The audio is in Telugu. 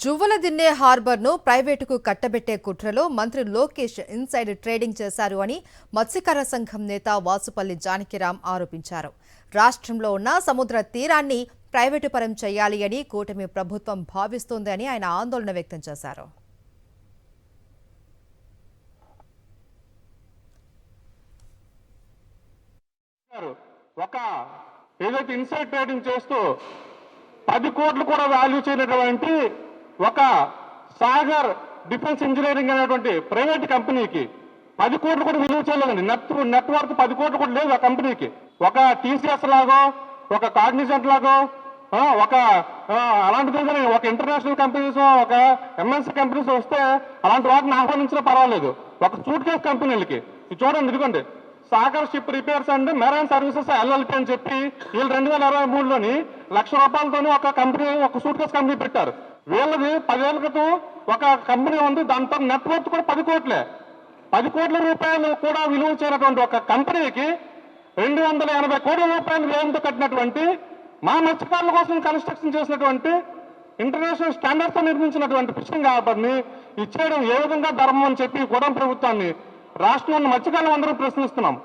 జువ్వలదిన్నె హార్బర్ను ప్రైవేటుకు కట్టబెట్టే కుట్రలో మంత్రి లోకేష్ ఇన్సైడ్ ట్రేడింగ్ చేశారు అని మత్స్యకార సంఘం నేత వాసుపల్లి జానకిరాం ఆరోపించారు. రాష్ట్రంలో ఉన్న సముద్ర తీరాన్ని ప్రైవేటు పరం చేయాలి అని కూటమి ప్రభుత్వం భావిస్తోంది అని ఆయన ఆందోళన వ్యక్తం చేశారు. ఏదైతే ఇన్సైడ్ ట్రేడింగ్ చేస్తూ 10 కోట్లు కూడా వాల్యూ చేయనటువంటి ఒక సాగర్ డిఫెన్స్ ఇంజనీరింగ్ అనేటువంటి ప్రైవేట్ కంపెనీకి 10 కోట్లు కూడా విలువ చేయలేదండి. నెట్వర్క్ 10 కోట్లు కూడా లేదు ఆ కంపెనీకి. ఒక టీసీఎస్ లాగో, ఒక కాగ్నిజెంట్ లాగో, అలాంటిది ఒక ఇంటర్నేషనల్ కంపెనీస్, ఒక ఎంఎన్సీ కంపెనీస్ వస్తే అలాంటి వాటిని ఆహ్వానించినా పర్వాలేదు. ఒక సూట్ కేస్ కంపెనీలకి ఇది చూడండి, ఇదిగోండి Sagar ship repairs and marine services LLP అని చెప్పి వీళ్ళు 2023లోని ₹1,00,000 ఒక కంపెనీ, ఒక సూట్ కేస్ కంపెనీ పెట్టారు. వీళ్ళది 10 ఏళ్ల క్రితం ఒక కంపెనీ ఉంది, దాంతో నెట్వర్క్ కూడా 10 కోట్లే. 10 కోట్ల రూపాయలు కూడా విలువ చేయనటువంటి ఒక కంపెనీకి 280 కోట్ల రూపాయలు వ్యయంతో కట్టినటువంటి, మా మత్స్యకారుల కోసం కన్స్ట్రక్షన్ చేసినటువంటి, ఇంటర్నేషనల్ స్టాండర్డ్స్ తో నిర్మించినటువంటి ఫిషింగ్ హార్బర్ని ఇచ్చేయడం ఏ విధంగా ధర్మం అని చెప్పి కూడా ప్రభుత్వాన్ని రాష్ట్రంలో మత్స్యకారులు అందరూ ప్రశ్నిస్తున్నాం.